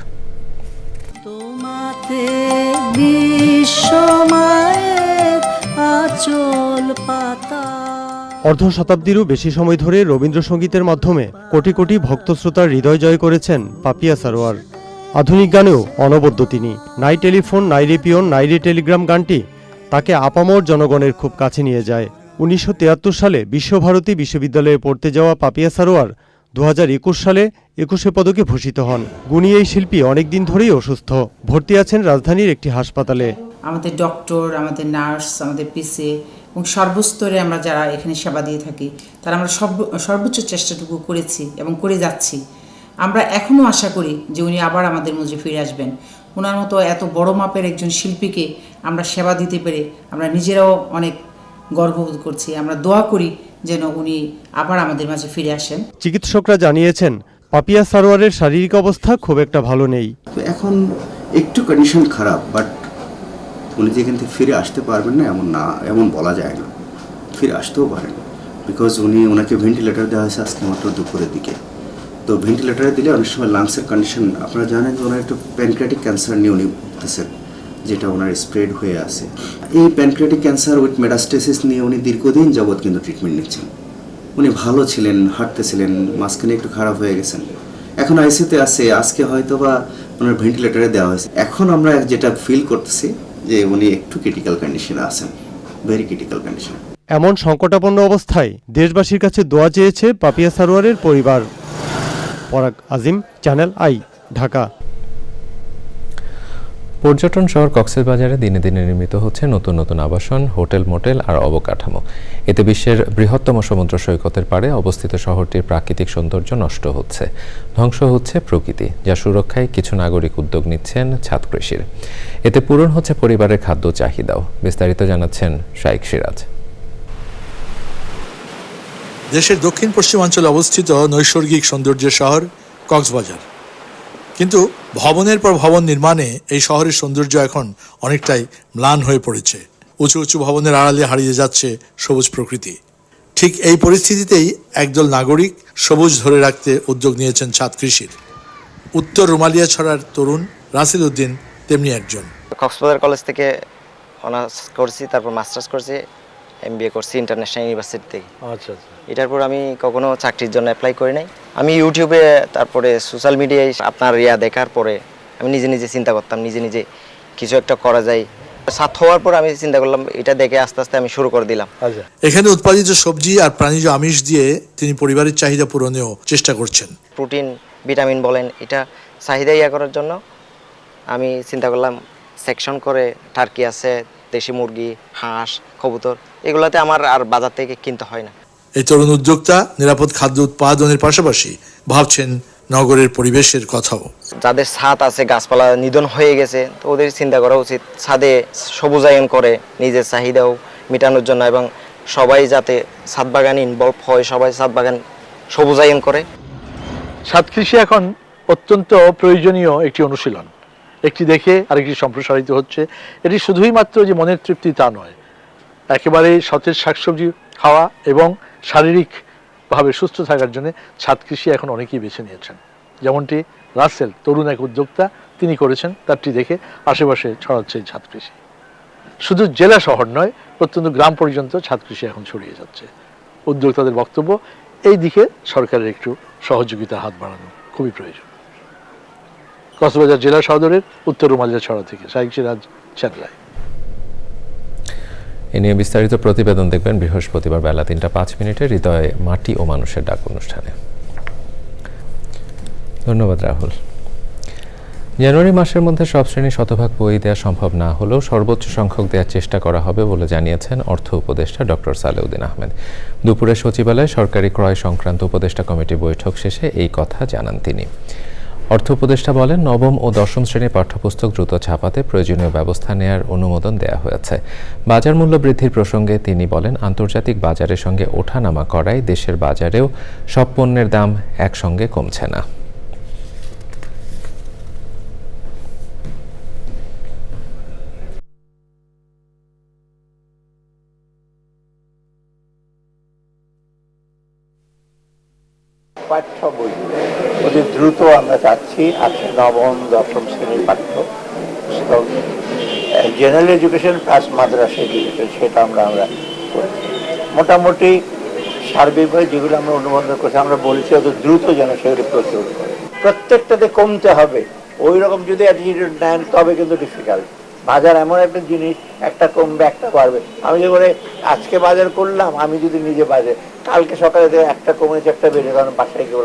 অর্ধ শতাব্দীরও বেশি সময় ধরে রবীন্দ্রসঙ্গীতের মাধ্যমে কোটি কোটি ভক্ত শ্রোতার হৃদয় জয় করেছেন পাপিয়া সারোয়ার। আধুনিক গানেও অনবদ্য তিনি। নাই টেলিফোন, নাই রেপিয়ন, নাই রে টেলিগ্রাম গানটি তাকে আপামর জনগণের খুব কাছে নিয়ে যায়। 1973 সালে বিশ্বভারতী বিশ্ববিদ্যালয়ে পড়তে যাওয়া পাপিয়া সারোয়ার 2021 সালে 21 পদকে ভূষিত হন। গুণী এই শিল্পী অনেকদিন ধরেই অসুস্থ, ভর্তি আছেন রাজধানীর একটি হাসপাতালে। আমাদের ডক্টর, আমাদের নার্স, আমাদের পিসি এবং সর্বস্তরে আমরা যারা এখানে সেবা দিয়ে থাকি তারা আমরা সর্বোচ্চ চেষ্টাটুকু করেছি এবং করে যাচ্ছি। আমরা এখনও আশা করি যে উনি আবার আমাদের মধ্যে ফিরে আসবেন। ওনার মতো এত বড় মাপের একজন শিল্পীকে আমরা সেবা দিতে পেরে আমরা নিজেরাও অনেক গর্ববোধ করছি। আমরা দোয়া করি যেন উনি আবার আমাদের মাঝে ফিরে আসেন। চিকিৎসকরা জানিয়েছেন, পাপিয়া সারোয়ারের শারীরিক অবস্থা খুব একটা ভালো নেই। এখন একটু কন্ডিশন খারাপ, বাট উনি যে এখান থেকে ফিরে আসতে পারবেন না এমন বলা যায় না। ফিরে আসতেও পারেন, বিকজ ওনাকে ভেন্টিলেটার দেওয়া হয়েছে আজকে মাত্র দুপুরের দিকে। তো ভেন্টিলেটারে দিলে অনেক সময় লাংসের কন্ডিশন, আপনারা জানেন যে ওনার একটু প্যানক্রিয়াটিক ক্যান্সার নিয়ে উনি ভুগতেছেন, যেটা ওনার স্প্রেড হয়ে আছে। এই প্যানক্রিয়াটিক ক্যান্সার উইথ মেটাস্টেসিস নিয়ে উনি দীর্ঘদিন যাবৎ কিন্তু ট্রিটমেন্ট নিচ্ছেন। উনি ভালো ছিলেন, হাঁটতেছিলেন, মাঝখানে একটু খারাপ হয়ে গেছেন, এখন আইসিইউতে আছে। আজকে হয়তো বা ওনার ভেন্টিলেটারে দেওয়া হয়েছে। এখন আমরা যেটা ফিল করতেছি যে উনি একটু ক্রিটিক্যাল কন্ডিশনে আছেন, ভেরি ক্রিটিক্যাল কন্ডিশন। এমন সংকটাপন্ন অবস্থায় দেশবাসীর কাছে দোয়া চেয়েছে পাপিয়া সারোয়ারের পরিবার। পরাগ আজিম, চ্যানেল আই, ঢাকা। পর্যটন শহর কক্সবাজারে দিনে দিনে নির্মিত হচ্ছে নতুন নতুন আবাসন, হোটেল, মোটেল আর অবকাঠামো। এতে বিশ্বের বৃহত্তম সমুদ্র সৈকতের পাড়ে অবস্থিত শহরটির প্রাকৃতিক সৌন্দর্য নষ্ট হচ্ছে, ধ্বংস হচ্ছে প্রকৃতি, যা সুরক্ষায় কিছু নাগরিক উদ্যোগ নিচ্ছেন ছাদ কৃষির। এতে পূরণ হচ্ছে পরিবারের খাদ্য চাহিদাও। বিস্তারিত জানাচ্ছেন শাইখ সিরাজ। দেশের দক্ষিণ পশ্চিমাঞ্চলে অবস্থিত নৈসর্গিক সৌন্দর্যের শহর কক্সবাজার, কিন্তু ভবনের পর ভবন নির্মাণে এই শহরের সৌন্দর্য এখন অনেকটাই ম্লান হয়ে পড়েছে। উঁচু উঁচু ভবনের আড়ালে হারিয়ে যাচ্ছে সবুজ প্রকৃতি। ঠিক এই পরিস্থিতিতেই একদল নাগরিক সবুজ ধরে রাখতে উদ্যোগ নিয়েছেন ছাদ কৃষির। উত্তর রুমালিয়াছড়ার তরুণ রাসেল উদ্দিন তেমনি একজন। কক্সবাজার কলেজ থেকে অনার্স করছি, তারপর মাস্টার্স করছি, MBA করছি ইন্টারন্যাশনাল ইউনিভার্সিটি থেকে। আচ্ছা, এটার পর আমি কখনো চাকরির জন্য অ্যাপ্লাই করি নাই। আমি ইউটিউবে, তারপরে সোশ্যাল মিডিয়ায় আপনার দেখার পরে আমি নিজে নিজে চিন্তা করতাম, নিজে নিজে কিছু একটা করা যায়। ছাত্র হওয়ার পর আমি চিন্তা করলাম, এটা দেখে আস্তে আস্তে আমি শুরু করে দিলাম। এখানে উৎপাদিত সবজি আর প্রাণীজ আমিষ দিয়ে তিনি পরিবারের চাহিদা পূরণেও চেষ্টা করছেন। প্রোটিন, ভিটামিন বলেন, এটা চাহিদা করার জন্য আমি চিন্তা করলাম সেকশন করে টার্কি আছে, দেশি মুরগি, হাঁস, কবুতর, এগুলোতে আমার আর বাজার থেকে কিনতে হয় না। এই তরুণ উদ্যোক্তা নিরাপদ খাদ্য উৎপাদনের পাশাপাশি ভাবছেন নগরের পরিবেশের কথাও। যাদের ছাদ আছে, গাছপালা নিধন হয়ে গেছে, তো ওদের চিন্তা করা উচিত ছাদে সবুজায়ন করে নিজের চাহিদাও মেটানোর জন্য, এবং সবাই যাতে ছাদ বাগানে ইনভলভ হয়, সবাই ছাদ বাগান সবুজায়ন করে। ছাদ কৃষি এখন অত্যন্ত প্রয়োজনীয় একটি অনুশীলন। একটি দেখে আরেকটি সম্প্রসারিত হচ্ছে। এটি শুধুই মাত্র যে মনের তৃপ্তি তা নয়, একেবারে সতেজ শাকসবজি খাওয়া এবং শারীরিকভাবে সুস্থ থাকার জন্য ছাদ কৃষি এখন অনেকেই বেছে নিয়েছেন। যেমনটি রাসেল, তরুণ এক উদ্যোক্তা, তিনি করেছেন। তারটি দেখে আশেপাশে ছড়াচ্ছে ছাদ কৃষি। শুধু জেলা শহর নয়, প্রত্যন্ত গ্রাম পর্যন্ত ছাদ কৃষি এখন ছড়িয়ে যাচ্ছে। উদ্যোক্তাদের বক্তব্য, এই দিকে সরকারের একটু সহযোগিতা হাত বাড়ানো খুবই প্রয়োজন। কক্সবাজার জেলা সদরের উত্তর রুমালিয়াছড়া থেকে শাইখ সিরাজ, চ্যানেল আই। এ নিয়ে বিস্তারিত প্রতিবেদন দেখবেন বৃহস্পতিবার বেলা 3:05 হৃদয়ে মাটি ও মানুষের ডাক অনুষ্ঠানে। ধন্যবাদ রাহুল। জানুয়ারি মাসের মধ্যে সব শ্রেণী শতভাগ বই দেওয়া সম্ভব না হলেও সর্বোচ্চ সংখ্যক দেওয়ার চেষ্টা করা হবে বলে জানিয়েছেন অর্থ উপদেষ্টা ডক্টর সালেউদ্দিন আহমেদ। দুপুরে সচিবালয়ে সরকারি ক্রয় সংক্রান্ত উপদেষ্টা কমিটির বৈঠক শেষে এই কথা জানান তিনি। অর্থ উপদেষ্টা বলেন, নবম ও দশম শ্রেণীর পাঠ্যপুস্তক দ্রুত ছাপাতে প্রয়োজনীয় ব্যবস্থা নেয়ার অনুমোদন দেওয়া হয়েছে। বাজার মূল্য বৃদ্ধির প্রসঙ্গে তিনি বলেন, আন্তর্জাতিক বাজারের সঙ্গে ওঠানামা করায় দেশের বাজারেও সব পণ্যের দাম একসঙ্গে কমছে না। পাঠ্য বই অতি দ্রুত আমরা চাচ্ছি আজকে নবম দশম শ্রেণীর পাঠ্য পুস্তক, জেনারেল এডুকেশন প্লাস মাদ্রাসা এডুকেশন, সেটা আমরা করছি। মোটামুটি সার্বিকভাবে যেগুলো আমরা অনুমোদন করছি, আমরা বলছি অত দ্রুত যেন সেগুলি প্রচুর করে। প্রত্যেকটাতে কমতে হবে, ওই রকম যদি অ্যাটিটিউড নেন তবে কিন্তু ডিফিকাল্ট। বাজার এমন একটা জিনিস, একটা কমবে একটা বাড়বে। আমি যে করে আজকে বাজার করলাম, আমি যদি নিজে বাজার কালকে সকালে একটা কমেছে একটা বেড়ে, কারণ বাসায় কেউ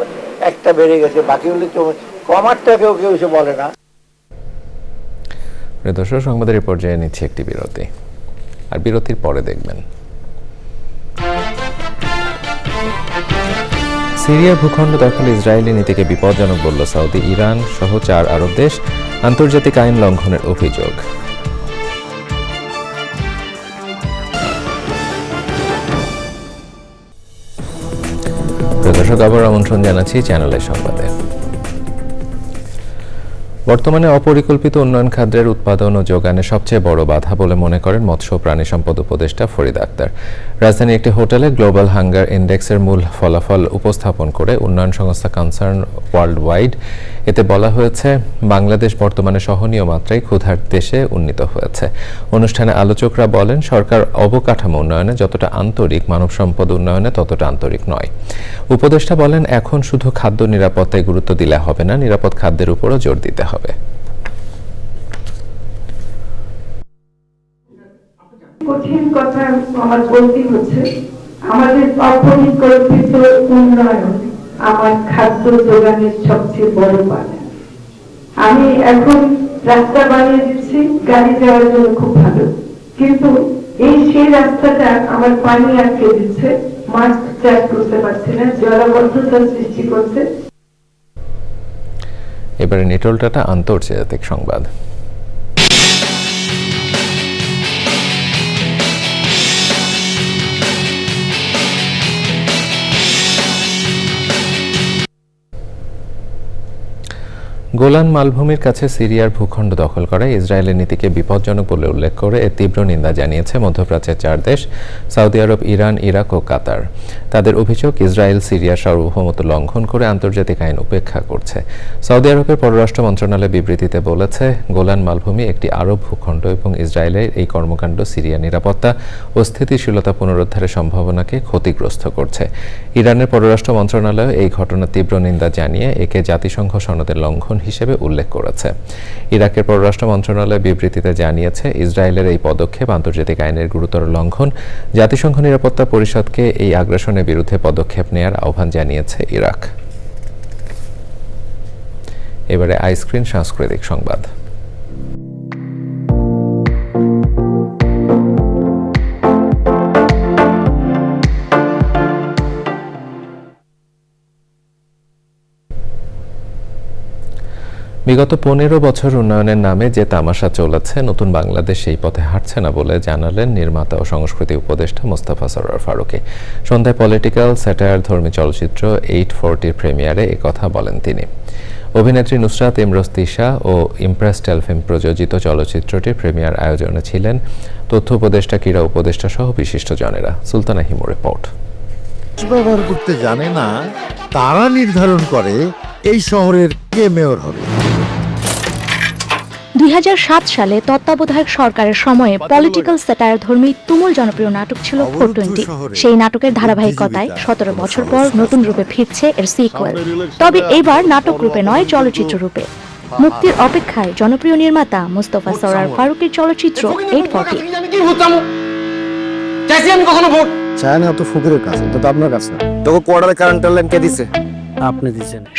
একটা বেড়ে গেছে, বাকিগুলো কমারটা কেউ কেউ এসে বলে না। দর্শক, সংবাদের এই পর্যায়ে নিচ্ছে একটি বিরতি, আর বিরতির পরে দেখবেন সিরিয়ার ভূখণ্ড দখল ইসরায়েলি নীতিকে বিপজ্জনক বলল সৌদি, ইরান সহ 4 আরব দেশ, আন্তর্জাতিক আইন লঙ্ঘনের অভিযোগ। দর্শক, আবার আমন্ত্রণ জানাচ্ছি চ্যানেলের সংবাদে। বর্তমানে অপরিকল্পিত উন্নয়ন খাতের উৎপাদন ও যোগানে সবচেয়ে বড় বাধা বলে মনে করেন মৎস্য ও প্রাণী সম্পদ উপদেষ্টা ফরিদ আক্তার। রাজধানীর একটি হোটেলে গ্লোবাল হাঙ্গার ইন্ডেক্সের মূল ফলাফল উপস্থাপন করে উন্নয়ন সংস্থা কনসার্ন ওয়ার্ল্ড ওয়াইড এতে বলা হয়েছে, বাংলাদেশ বর্তমানে সহনীয় মাত্রায় ক্ষুধার দেশে উন্নীত হয়েছে। অনুষ্ঠানে আলোচকরা বলেন, সরকার অবকাঠামো উন্নয়নে যতটা আন্তরিক, মানব সম্পদ উন্নয়নে ততটা আন্তরিক নয়। উপদেষ্টা বলেন, এখন শুধু খাদ্য নিরাপত্তায় গুরুত্ব দিলে হবে না, নিরাপদ খাদ্যের উপরও জোর দিতে হবে। কঠিন কথা আমার বলতে হচ্ছে, আমাদের অপরিকল্পিত উন্নয়ন আমার খাদ্য যোগানের সবচেয়ে বড় বাধা। আমি এখন রাস্তা বানিয়ে দিচ্ছি, গাড়ি যাওয়ার জন্য খুব ভালো, কিন্তু সেই রাস্তাটা আমার পানি আটকে দিচ্ছে, মাছ চাষ করতে পারছি না, জলাবদ্ধতা সৃষ্টি করছে। এবারে নিটোলটাটা আন্তর্জাতিক সংবাদ। গোলান মালভূমির কাছে সিরিয়ার ভূখণ্ড দখল করায় ইসরায়েলের নীতিকে বিপজ্জনক বলে উল্লেখ করে এর তীব্র নিন্দা জানিয়েছে মধ্যপ্রাচ্যের 4 দেশ সৌদি আরব, ইরান, ইরাক ও কাতার। তাদের অভিযোগ, ইসরায়েল সিরিয়ার সার্বভৌমত্ব লঙ্ঘন করে আন্তর্জাতিক আইন উপেক্ষা করছে। সৌদি আরবের পররাষ্ট্র মন্ত্রণালয় বিবৃতিতে বলেছে, গোলান মালভূমি একটি আরব ভূখণ্ড এবং ইসরায়েলের এই কর্মকাণ্ড সিরিয়ার নিরাপত্তা ও স্থিতিশীলতা পুনরুদ্ধারের সম্ভাবনাকে ক্ষতিগ্রস্ত করছে। ইরানের পররাষ্ট্র মন্ত্রণালয় এই ঘটনার তীব্র নিন্দা জানিয়ে একে জাতিসংঘ সনদের লঙ্ঘন হিসেবে উল্লেখ করেছে। ইরাকের পররাষ্ট্র মন্ত্রণালয় বিবৃতিতে জানিয়েছে, ইসরায়েলের এই পদক্ষেপ আন্তর্জাতিক আইনের গুরুতর লঙ্ঘন। জাতিসংঘ নিরাপত্তা পরিষদকে এই আগ্রাসনের বিরুদ্ধে পদক্ষেপ নেয়ার আহ্বান জানিয়েছে ইরাক। এবারে আইস্ক্রিন সাংস্কৃতিক সংবাদ। বিগত 15 বছর উন্নয়নের নামে যে তামাশা চলেছে, নতুন বাংলাদেশ সেই পথে হাঁটছে না বলে জানালেন নির্মাতা ও সংস্কৃতি উপদেষ্টা মোস্তফা সরোয়ার ফারুকী। সন্ধ্যায় পলিটিক্যাল স্যাটায়ার ধর্মী চলচ্চিত্র 840 প্রিমিয়ারে একথা বলেন তিনি। অভিনেত্রী নুসরাত ইমরোজ তিশা ও ইমপ্রেস টেলফিল্ম প্রযোজিত চলচ্চিত্রটির প্রিমিয়ার আয়োজনে ছিলেন তথ্য উপদেষ্টা, ক্রীড়া উপদেষ্টা সহ বিশিষ্টজনেরা। সুলতানা হিমু রিপোর্ট। ব্যবহার করতে জানে না, তারা নির্ধারণ করে এই শহরের কে মেয়র হবে। 2007 সালে তত্ত্বাবধায়ক সরকারের সময়ে পলিটিক্যাল স্যাটায়ার ধর্মী তুমুল জনপ্রিয় নাটক ছিল 420। সেই নাটকের ধারাবাহিকতায় 17 বছর পর নতুন রূপে ফিরছে এর সিক্যুয়েল। তবে এবার নাটক রূপে নয়, চলচ্চিত্র রূপে। মুক্তির অপেক্ষায় জনপ্রিয় নির্মাতা মোস্তফা সরোয়ার ফারুকীর চলচ্চিত্র 840।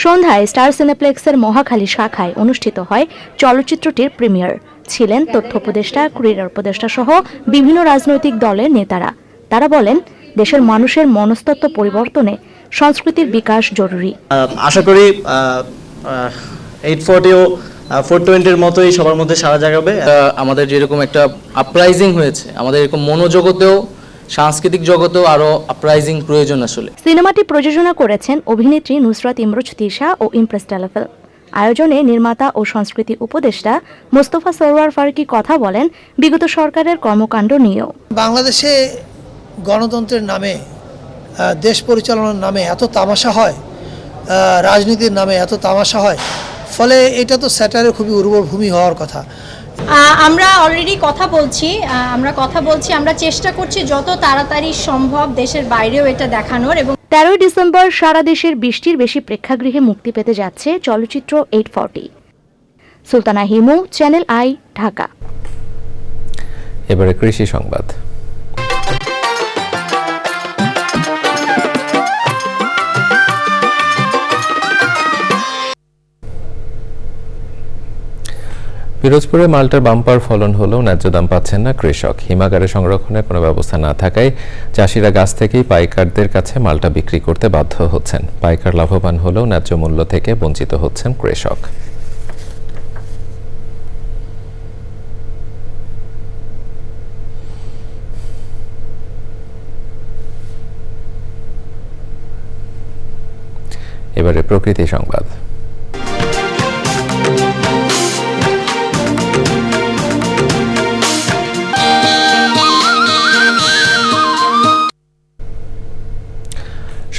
সন্ধ্যায় স্টার সিনেপ্লেক্সের মহাখালী শাখায় অনুষ্ঠিত হয় চলচ্চিত্রটির প্রিমিয়ার। ছিলেন তথ্য উপদেষ্টা, ক্রীড়া উপদেষ্টা সহ বিভিন্ন রাজনৈতিক দলের নেতারা। তারা বলেন, দেশের মানুষের মনস্তত্ত্ব পরিবর্তনে সংস্কৃতির বিকাশ জরুরি। আশা করি 840 ও 420-এর মতোই সবার মধ্যে সাড়া জাগাবে। আমাদের যেরকম একটা আপরাইজিং হয়েছে, আমাদের এরকম মনোজগতেও, সাংস্কৃতিক জগতেও আরো আপরাইজিং প্রয়োজন আসলে। সিনেমাটি প্রযোজনা করেছেন অভিনেত্রী নুসরাত ইমরোজ তিশা ও ইমপ্রেস টেলিফিল্ম। আয়োজনে নির্মাতা ও সংস্কৃতি উপদেষ্টা মোস্তফা সরোয়ার ফারুকী কথা বলেন বিগত সরকারের কর্মকাণ্ড নিয়েও। বাংলাদেশে গণতন্ত্রের নামে, দেশ পরিচালনার নামে এত তামাশা হয়, রাজনীতির নামে এত তামাশা হয়, ফলে এটা তো স্যাটারের খুবই উর্বর ভূমি হওয়ার কথা। আমরা অলরেডি কথা বলছি, আমরা চেষ্টা করছি যত তাড়াতাড়ি সম্ভব দেশের বাইরেও এটা দেখানোর। এবং 13 ডিসেম্বর সারা দেশের 20টির বেশি প্রেক্ষাগৃহে মুক্তি পেতে যাচ্ছে চলচ্চিত্র 840। Sultana Himu, channel I, Dhaka. এবারে কৃষি সংবাদ। পিরোজপুরে মালটার বাম্পার ফলন হলেও ন্যায্য দাম পাচ্ছেন না কৃষক। হিমাগারে সংরক্ষণের কোনো ব্যবস্থা না থাকায় চাষিরা গাছ থেকেই পাইকারদের কাছে মালটা বিক্রি করতে বাধ্য হচ্ছেন। পাইকার লাভবান হলেও ন্যায্য মূল্য থেকে বঞ্চিত হচ্ছেন কৃষক। এবারে প্রকৃতি সংবাদ।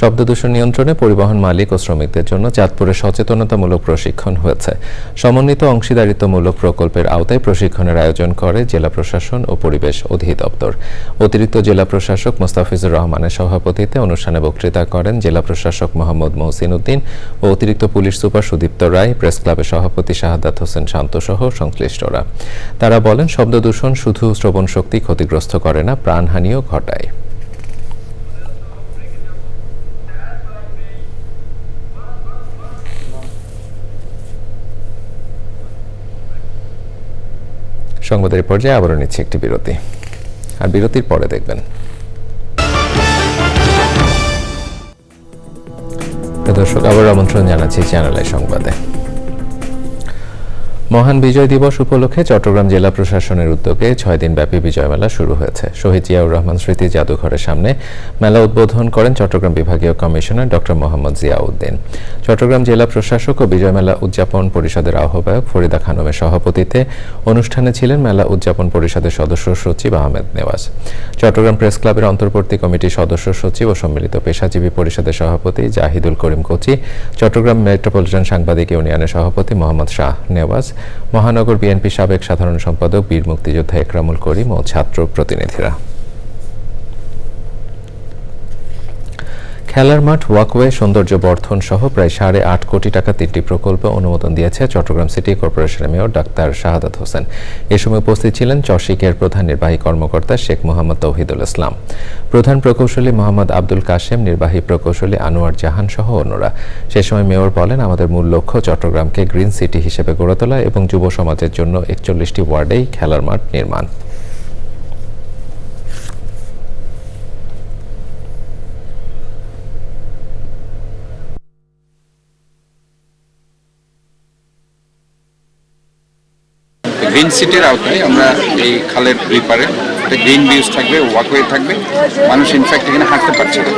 শব্দ দূষণ নিয়ন্ত্রণে পরিবহন মালিক ও শ্রমিকদের জন্য চাঁদপুরে সচেতনতামূলক প্রশিক্ষণ হয়েছে। সমন্বিত অংশীদারিত্বমূলক প্রকল্পের আওতায় প্রশিক্ষণের আয়োজন করে জেলা প্রশাসন ও পরিবেশ অধিদপ্তর। অতিরিক্ত জেলা প্রশাসক মোস্তাফিজুর রহমানের সভাপতিত্বে অনুষ্ঠানে বক্তৃতা করেন জেলা প্রশাসক মোহাম্মদ মহসিন উদ্দিন ও অতিরিক্ত police super Sudipta Roy, press ক্লাবের সভাপতি শাহাদাত হোসেন শান্ত সহ সংশ্লিষ্টরা। তারা বলেন, শব্দ দূষণ শুধু শ্রবণ শক্তি ক্ষতিগ্রস্ত করে না, প্রাণহানিও ঘটায়। সংবাদের পর্যায়ে আবারও নিচ্ছে একটি বিরতি, আর বিরতির পরে দেখবেন দর্শক আবার আমন্ত্রণ জানাচ্ছি চ্যানেল আই সংবাদে। মহান বিজয় দিবস উপলক্ষে চট্টগ্রাম জেলা প্রশাসনের উদ্যোগে 6 দিনব্যাপী বিজয় মেলা শুরু হয়েছে। শহীদ জিয়াউর রহমান স্মৃতি জাদুঘরের সামনে মেলা উদ্বোধন করেন চট্টগ্রাম বিভাগীয় কমিশনার ডক্টর মোহাম্মদ জিয়াউদ্দিন। চট্টগ্রাম জেলা প্রশাসক ও বিজয় মেলা উদযাপন পরিষদের আহ্বায়ক ফরিদা খানমের সভাপতিত্বে অনুষ্ঠানে ছিলেন মেলা উদযাপন পরিষদের সদস্য সচিব আহমেদ নেওয়াজ। চট্টগ্রাম প্রেস ক্লাবের অন্তর্বর্তী কমিটির সদস্য সচিব ও সম্মিলিত পেশাজীবী পরিষদের সভাপতি জাহিদুল করিম কোচি, চট্টগ্রাম মেট্রোপলিটন সাংবাদিক ইউনিয়নের সভাপতি মোহাম্মদ শাহ নেওয়াজ, মহানগর বিএনপি সাবেক সাধারণ সম্পাদক বীর মুক্তিযোদ্ধা একরামুল করিম ও ছাত্র প্রতিনিধিরা। খেলার মাঠ, ওয়াকওয়ে, সৌন্দর্য বর্ধন সহ প্রায় 8.5 কোটি টাকা 3টি প্রকল্পে অনুমোদন দিয়েছে চট্টগ্রাম সিটি কর্পোরেশনের মেয়র ডাক্তার শাহাদাত হোসেন। এ সময় উপস্থিত ছিলেন চসিকের প্রধান নির্বাহী কর্মকর্তা শেখ মোহাম্মদ তৌহিদুল ইসলাম, প্রধান প্রকৌশলী মোহাম্মদ আব্দুল কাশেম, নির্বাহী প্রকৌশলী আনোয়ার জাহান সহ অন্যরা। সে সময় মেয়র বলেন, আমাদের মূল লক্ষ্য চট্টগ্রামকে গ্রিন সিটি হিসেবে গড়ে তোলা এবং যুব সমাজের জন্য 41টি ওয়ার্ডেই খেলার মাঠ নির্মাণ। গ্রিন সিটির আওতায় আমরা এই খালের দুই পারে একটা গ্রিন ভিউজ থাকবে, ওয়াকওয়ে থাকবে, মানুষ ইনফ্যাক্ট এখানে হাঁটতে পারছে না,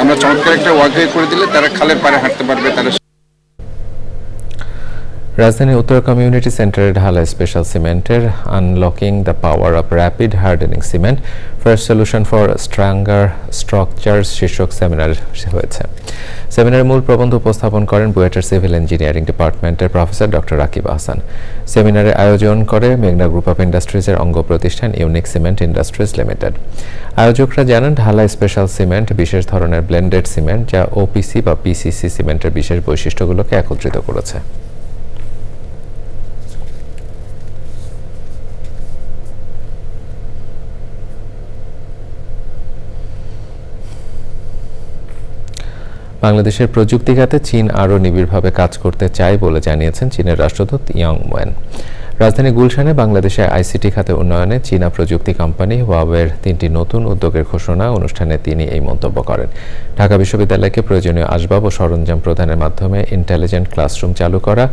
আমরা চমৎকার একটা ওয়াকওয়ে করে দিলে তারা খালের পারে হাঁটতে পারবে। তারা রাজধানীর উত্তর কমিউনিটি সেন্টারে ঢালা স্পেশাল সিমেন্টের unlocking the power of rapid hardening cement first solution for stronger structures শীর্ষক সেমিনার হয়েছে। সেমিনারের মূল প্রবন্ধ উপস্থাপন করেন বুয়েটের সিভিল ইঞ্জিনিয়ারিং ডিপার্টমেন্টের প্রফেসর ডক্টর রাকিব আহসান। সেমিনারের আয়োজন করে মেঘনা গ্রুপ অফ ইন্ডাস্ট্রিজের অঙ্গ প্রতিষ্ঠান ইউনিক সিমেন্ট ইন্ডাস্ট্রিজ লিমিটেড। আয়োজকরা জানান, ঢালা স্পেশাল সিমেন্ট বিশেষ ধরনের ব্লেন্ডেড সিমেন্ট যা ওপিসি বা পিসিসি সিমেন্টের বিশেষ বৈশিষ্ট্যগুলোকে একত্রিত করেছে। বাংলাদেশের প্রযুক্তি খাতে চীন আরও নিবিড়ভাবে কাজ করতে চায় বলে জানিয়েছেন চীনের রাষ্ট্রদূত ইয়াং ওয়েন। রাজধানী গুলশানে বাংলাদেশের আইসিটি খাতে উন্নয়নে চীনা প্রযুক্তি কোম্পানি হুয়াওয়ের 3টি নতুন উদ্যোগের ঘোষণা অনুষ্ঠানে তিনি এই মন্তব্য করেন। ঢাকা বিশ্ববিদ্যালয়কে প্রয়োজনীয় আসবাব ও সরঞ্জাম প্রদানের মাধ্যমে ইন্টেলিজেন্ট ক্লাসরুম চালু করা,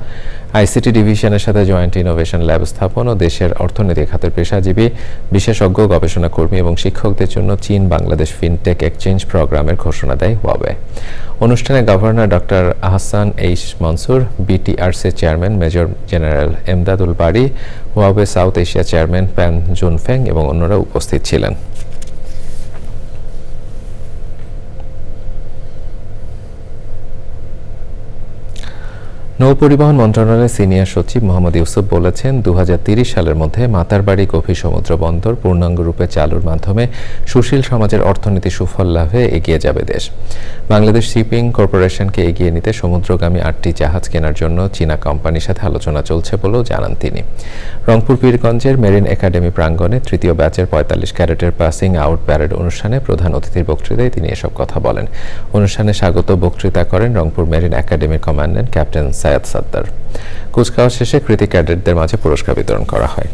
আইসিটি ডিভিশনের সাথে জয়েন্ট ইনোভেশন ল্যাব স্থাপন ও দেশের অর্থনৈতিক খাতের পেশাজীবী, বিশেষজ্ঞ, গবেষণা কর্মী এবং শিক্ষকদের জন্য চীন বাংলাদেশ ফিনটেক এক্সচেঞ্জ প্রোগ্রামের ঘোষণা দেয় হুয়াওয়ে। অনুষ্ঠানে governor doctor Ahsan H Mansur, BTRC chairman major general Emdadul Bari, Huawei south Asia chairman Pan Junfeng এবং অন্যরা উপস্থিত ছিলেন। নৌ পরিবহন মন্ত্রণালয়ের সিনিয়র সচিব মোহাম্মদ ইউসুফ বলেছেন, 2030 সালের মধ্যে মাতারবাড়ি গভীর সমুদ্র বন্দর পূর্ণাঙ্গরূপে চালুর মাধ্যমে সুশীল সমাজের অর্থনীতি সুফল লাভে এগিয়ে যাবে দেশ। বাংলাদেশ শিপিং কর্পোরেশনকে এগিয়ে নিতে সমুদ্রগামী 8টি জাহাজ কেনার জন্য চীনা কোম্পানির সাথে আলোচনা চলছে বলেও জানান তিনি। রংপুর পীরগঞ্জের মেরিন একাডেমি প্রাঙ্গণে 3য় ব্যাচের 45 ক্যাডেটের পাসিং আউট প্যারেড অনুষ্ঠানে প্রধান অতিথির বক্তৃতায় তিনি এসব কথা বলেন। অনুষ্ঠানে স্বাগত বক্তৃতা করেন রংপুর মেরিন একাডেমির কমান্ড্যান্ট ক্যাপ্টেন সাইয়াদ সাদ্দার। কুচকাওয়াজ শেষে কৃতি ক্যাডেটদের মাঝে পুরস্কার বিতরণ করা হয়।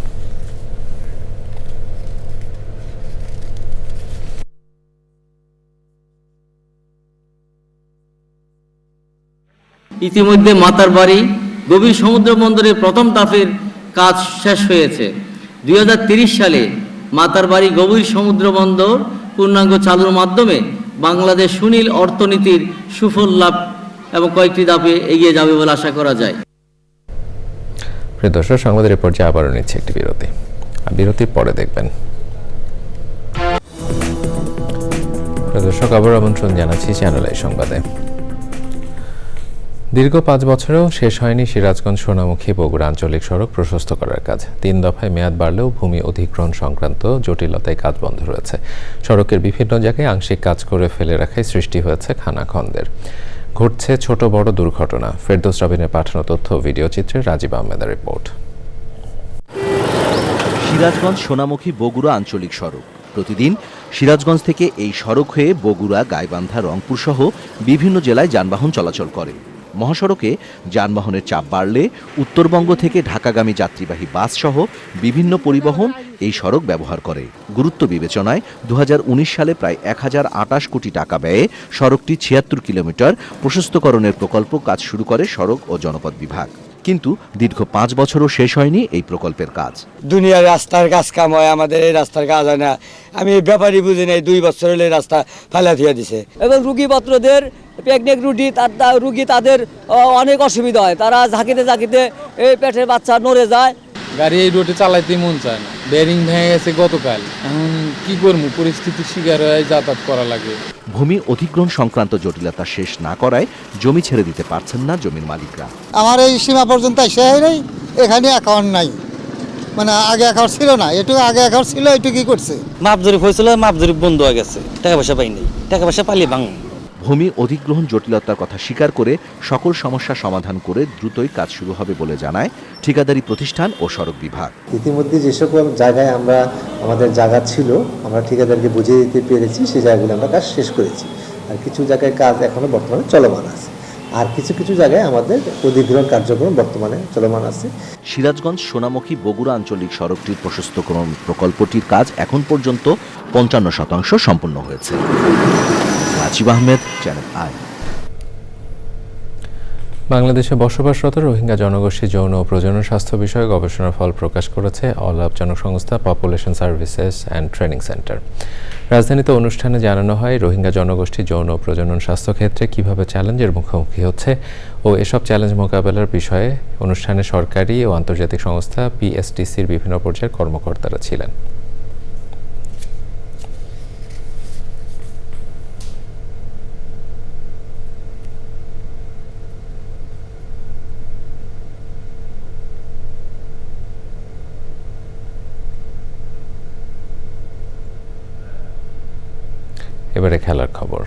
ইতিমধ্যে মাতারবাড়ি গভীর সমুদ্র বন্দরের প্রথম ধাপের কাজ শেষ হয়েছে। 2030 সালে মাতারবাড়ি গভীর সমুদ্র বন্দর পূর্ণাঙ্গ চালুর মাধ্যমে বাংলাদেশ সুনীল অর্থনীতির সুফল লাভ এবং কয়েকটি ধাপে এগিয়ে যাবে বলে আশা করা যায়। প্রিয় দর্শক, সংবাদের পর্যায়ে আবারও নিচ্ছে একটি বিরতি, আর বিরতির পরে দেখবেন দর্শক, আবার আমন্ত্রণ জানাচ্ছি চ্যানেল আই সংবাদে। দীর্ঘ 5 বছরেও শেষ হয়নি সিরাজগঞ্জ সোনামুখী বগুড়া আঞ্চলিক সড়ক প্রশস্ত করার কাজ। 3 দফায় মেয়াদ বাড়লেও ভূমি অধিগ্রহণ সংক্রান্ত জটিলতায় কাজ বন্ধ রয়েছে। সড়কের বিভিন্ন জায়গায় আংশিক কাজ করে ফেলে রাখায় সৃষ্টি হয়েছে খানাখন্দের। ঘটছে ছোট বড় দুর্ঘটনা। ফেরদৌস রাবিনের পাঠানো তথ্য ও ভিডিও চিত্রে রাজীব আহমেদের রিপোর্ট। সিরাজগঞ্জ সোনামুখী বগুড়া আঞ্চলিক সড়ক। প্রতিদিন সিরাজগঞ্জ থেকে এই সড়ক হয়ে বগুড়া, গাইবান্ধা, রংপুর সহ বিভিন্ন জেলায় যানবাহন চলাচল করে। মহাসড়কে যানবাহনের চাপ বাড়লে উত্তরবঙ্গ থেকে ঢাকাগামী যাত্রীবাহী বাস সহ বিভিন্ন পরিবহন এই সড়ক ব্যবহার করে। গুরুত্ব বিবেচনায় 2019 সালে প্রায় 1028 কোটি টাকা ব্যয়ে সড়কটি 76 কিলোমিটার প্রশস্তকরণের প্রকল্প কাজ শুরু করে সড়ক ও জনপথ বিভাগ। কিন্তু দীর্ঘ 5 বছরও শেষ হয়নি এই প্রকল্পের কাজ। দুনিয়ার রাস্তার কাজ কাম হয়, আমাদের এই রাস্তার কাজ হয় না। আমি ব্যাপারই বুঝি নাই, 2 বছর হলে রাস্তা ফেলা দিয়ে দিছে। এবং রুগীপত্রদের প্রেগনেন্ট রুগী রুগী তাদের অনেক অসুবিধা হয়। তারা ঝাঁকিতে এই পেটের বাচ্চা নড়ে যায়। গাড়ি এই রোডে চালাইতে মন চায় না। বেরিং ভেঙে গেছে গতকাল। এখন কি করবো, পরিস্থিতির শিকার হয়ে যাতায়াত করা লাগে। ভূমি অধিগ্রহণ সংক্রান্ত জটিলতা শেষ না করায় জমি ছেড়ে দিতে পারছেন না জমির মালিকরা। আমার এই সীমা পর্যন্ত এসে নেই, এখানে অ্যাকাউন্ট নাই। মানে আগে অ্যাকাউন্ট ছিল না, এটুকু আগে অ্যাকাউন্ট ছিল, এটুকু কি করছে? মাপ জরিপ হয়েছিল, মাপ জরিপ বন্ধ হয়ে গেছে, টাকা পয়সা পাইনি। টাকা পয়সা পালিয়ে ভাঙ। ভূমি অধিগ্রহণ জটিলতার কথা স্বীকার করে সকল সমস্যা সমাধান করে দ্রুতই কাজ শুরু হবে বলে জানায় ঠিকাদারি প্রতিষ্ঠান ও সড়ক বিভাগ। ইতিমধ্যে যে সকল জায়গায় আমাদের জায়গা ছিল, আমরা ঠিকাদারকে বুঝিয়ে দিতে পেরেছি, সেই জায়গাগুলো আমরা কাজ শেষ করেছি। আর কিছু জায়গায় কাজ এখনো বর্তমানে চলমান আছে, আর কিছু জায়গায় আমাদের অধিগ্রহণ কার্যক্রম বর্তমানে চলমান আছে। সিরাজগঞ্জ সোনামুখী বগুড়া আঞ্চলিক সড়কটির প্রশস্তকরণ প্রকল্পটির কাজ এখন পর্যন্ত 55% সম্পন্ন হয়েছে। Rajib Ahmed, channel I. বাংলাদেশে বসবাসরত রোহিঙ্গা জনগোষ্ঠী যৌন ও প্রজনন স্বাস্থ্য বিষয়ে গবেষণার ফল প্রকাশ করেছে অলাভজনক সংস্থা population services and training centre. রাজধানীতে অনুষ্ঠানে জানানো হয় রোহিঙ্গা জনগোষ্ঠী যৌন ও প্রজনন স্বাস্থ্য ক্ষেত্রে কীভাবে চ্যালেঞ্জের মুখোমুখি হচ্ছে ও এসব চ্যালেঞ্জ মোকাবেলার বিষয়ে অনুষ্ঠানে সরকারি ও আন্তর্জাতিক সংস্থা PSTCর বিভিন্ন পর্যায়ের কর্মকর্তারা ছিলেন। এবারে খেলার খবর।